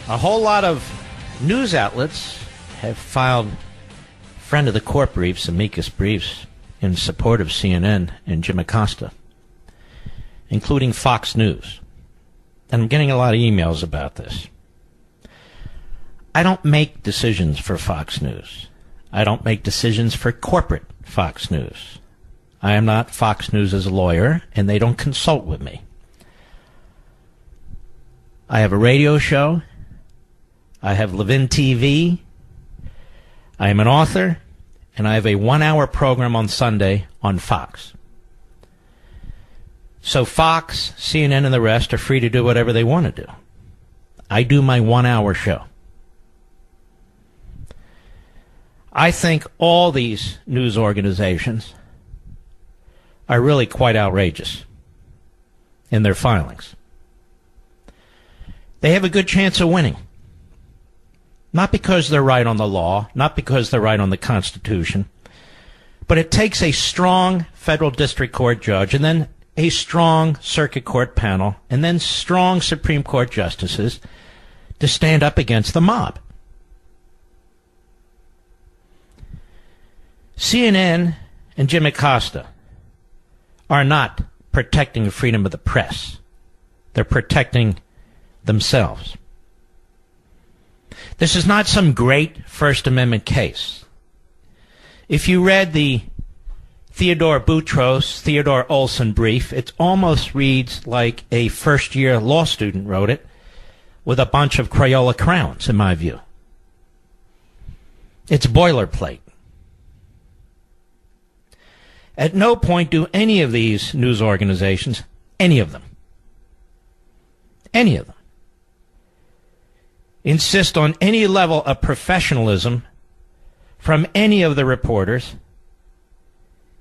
A whole lot of news outlets have filed friend of the court briefs, amicus briefs, in support of CNN and Jim Acosta, including Fox News. And I'm getting a lot of emails about this. I don't make decisions for Fox News. I don't make decisions for corporate Fox News. I am not Fox News' lawyer, and they don't consult with me. I have a radio show. I have LEVIN TV. I am an author, and I have a 1-hour program on Sunday on Fox. So Fox, CNN, and the rest are free to do whatever they want to do. I do my 1-hour show. I think all these news organizations are really quite outrageous in their filings. They have a good chance of winning. Not because they're right on the law, not because they're right on the Constitution, but it takes a strong federal district court judge and then a strong circuit court panel and then strong Supreme Court justices to stand up against the mob. CNN and Jim Acosta are not protecting the freedom of the press. They're protecting themselves. This is not some great First Amendment case. If you read the Theodore Boutros, Theodore Olson brief, it almost reads like a first-year law student wrote it with a bunch of Crayola crowns, in my view. It's boilerplate. At no point do any of these news organizations, any of them, insist on any level of professionalism from any of the reporters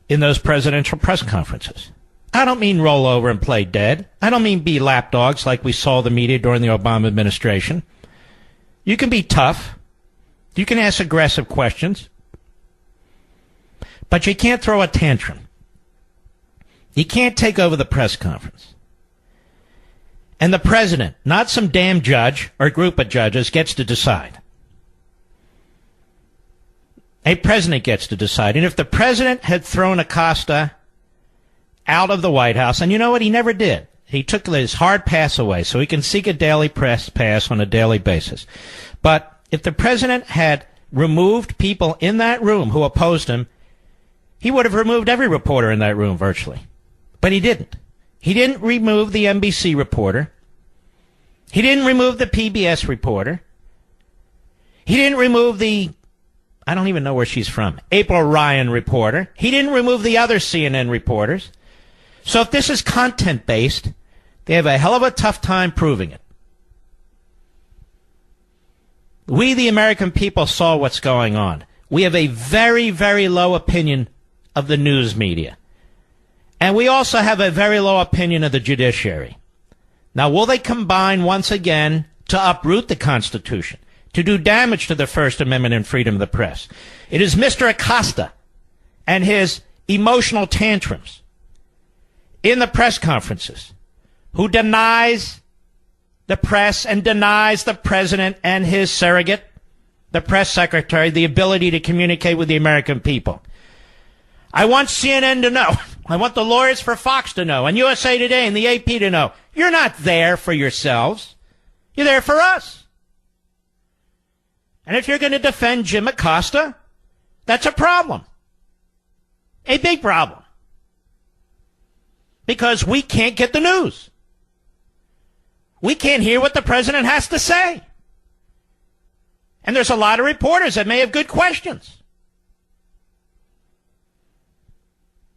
in those presidential press conferences. I don't mean roll over and play dead. I don't mean be lapdogs like we saw the media during the Obama administration. You can be tough. You can ask aggressive questions. But you can't throw a tantrum. You can't take over the press conference. And the president, not some damn judge or group of judges, gets to decide. A president gets to decide. And if the president had thrown Acosta out of the White House, and you know what? He never did. He took his hard pass away so he can seek a daily press pass on a daily basis. But if the president had removed people in that room who opposed him, he would have removed every reporter in that room virtually. But he didn't. He didn't remove the NBC reporter. He didn't remove the PBS reporter. He didn't remove the, I don't even know where she's from, April Ryan reporter. He didn't remove the other CNN reporters. So if this is content-based, they have a hell of a tough time proving it. We, the American people, saw what's going on. We have a very, very low opinion of the news media. And we also have a very low opinion of the judiciary. Now, will they combine once again to uproot the Constitution, to do damage to the First Amendment and freedom of the press? It is Mr. Acosta and his emotional tantrums in the press conferences who denies the press and denies the president and his surrogate, the press secretary, the ability to communicate with the American people. I want CNN to know. I want the lawyers for Fox to know, and USA Today and the AP to know. You're not there for yourselves. You're there for us. And if you're going to defend Jim Acosta, that's a problem. A big problem. Because we can't get the news. We can't hear what the president has to say. And there's a lot of reporters that may have good questions.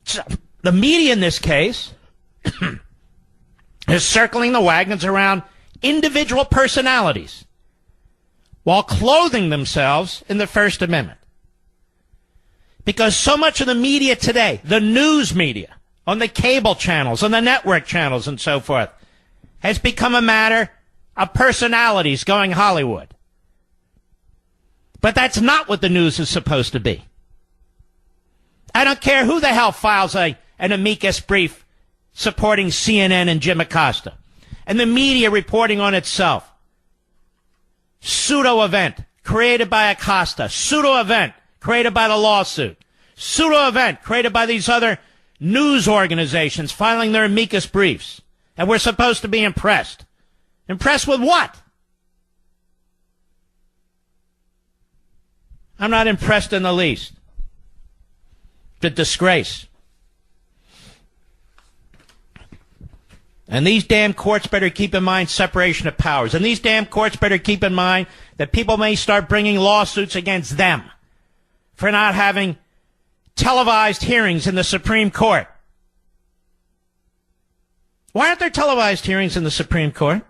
So the media in this case is circling the wagons around individual personalities while clothing themselves in the First Amendment. Because so much of the media today, the news media, on the cable channels, on the network channels and so forth, has become a matter of personalities going Hollywood. But that's not what the news is supposed to be. I don't care who the hell files an amicus brief supporting CNN and Jim Acosta, and the media reporting on itself. pseudo event created by Acosta, pseudo event created by the lawsuit, pseudo event created by these other news organizations filing their amicus briefs. And we're supposed to be impressed. Impressed with what? I'm not impressed in the least. The disgrace. And these damn courts better keep in mind separation of powers. And these damn courts better keep in mind that people may start bringing lawsuits against them for not having televised hearings in the Supreme Court. Why aren't there televised hearings in the Supreme Court?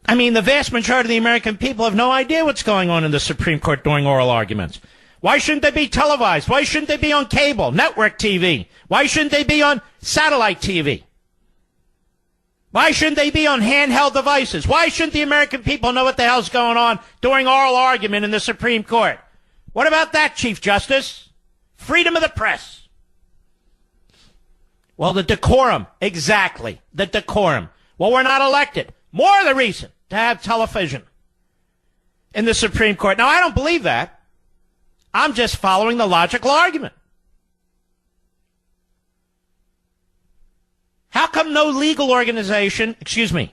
I mean, the vast majority of the American people have no idea what's going on in the Supreme Court during oral arguments. Why shouldn't they be televised? Why shouldn't they be on cable, network TV? Why shouldn't they be on satellite TV? Why shouldn't they be on handheld devices? Why shouldn't the American people know what the hell's going on during oral argument in the Supreme Court? What about that, Chief Justice? Freedom of the press. Well, the decorum. Exactly. The decorum. Well, we're not elected. More the reason to have television in the Supreme Court. Now, I don't believe that. I'm just following the logical argument. How come no legal organization,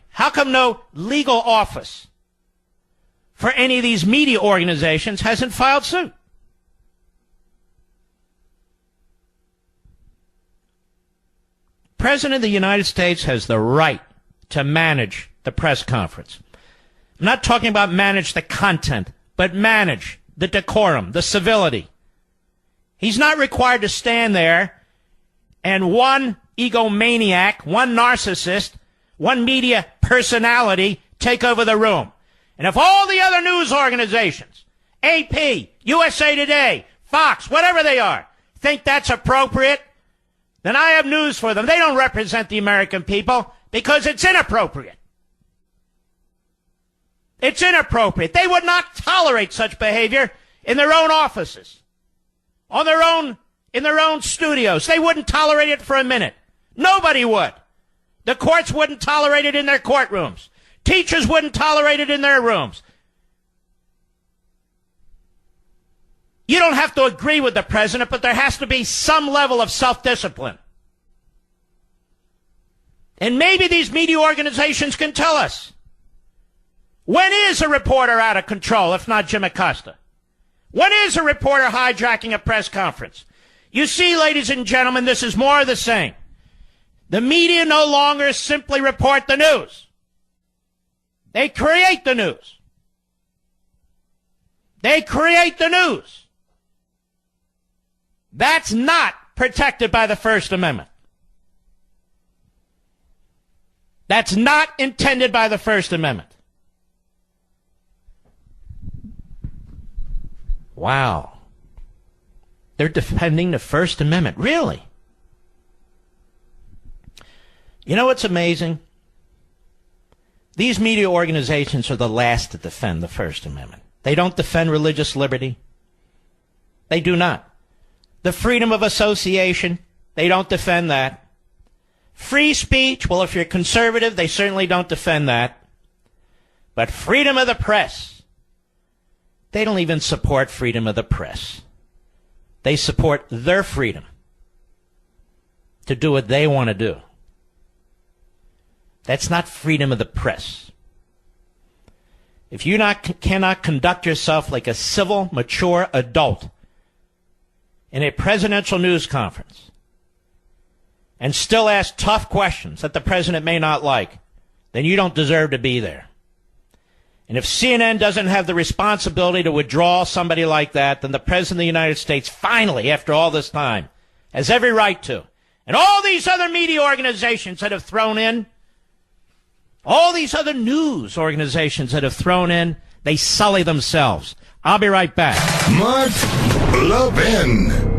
how come no legal office for any of these media organizations hasn't filed suit? President of the United States has the right to manage the press conference. I'm not talking about manage the content, but manage the decorum, the civility. He's not required to stand there and one egomaniac, one narcissist, one media personality take over the room. And if all the other news organizations, AP, USA Today, Fox, whatever they are, think that's appropriate, then I have news for them. They don't represent the American people because it's inappropriate. It's inappropriate. They would not tolerate such behavior in their own offices, in their own studios. They wouldn't tolerate it for a minute. Nobody would. The courts wouldn't tolerate it in their courtrooms. Teachers wouldn't tolerate it in their rooms. You don't have to agree with the president, but there has to be some level of self-discipline. And maybe these media organizations can tell us, when is a reporter out of control, if not Jim Acosta? When is a reporter hijacking a press conference? You see, ladies and gentlemen, this is more of the same. The media no longer simply report the news. They create the news. They create the news. That's not protected by the First Amendment. That's not intended by the First Amendment. Wow. They're defending the First Amendment. Really? You know what's amazing? These media organizations are the last to defend the First Amendment. They don't defend religious liberty. They do not. The freedom of association, they don't defend that. Free speech, well, if you're conservative, they certainly don't defend that. But freedom of the press, they don't even support freedom of the press. They support their freedom to do what they want to do. That's not freedom of the press. If you cannot conduct yourself like a civil, mature adult in a presidential news conference and still ask tough questions that the president may not like, then you don't deserve to be there. And if CNN doesn't have the responsibility to withdraw somebody like that, then the President of the United States, finally, after all this time, has every right to. And all these other media organizations that have thrown in, all these other news organizations that have thrown in, they sully themselves. I'll be right back. Mark Levin.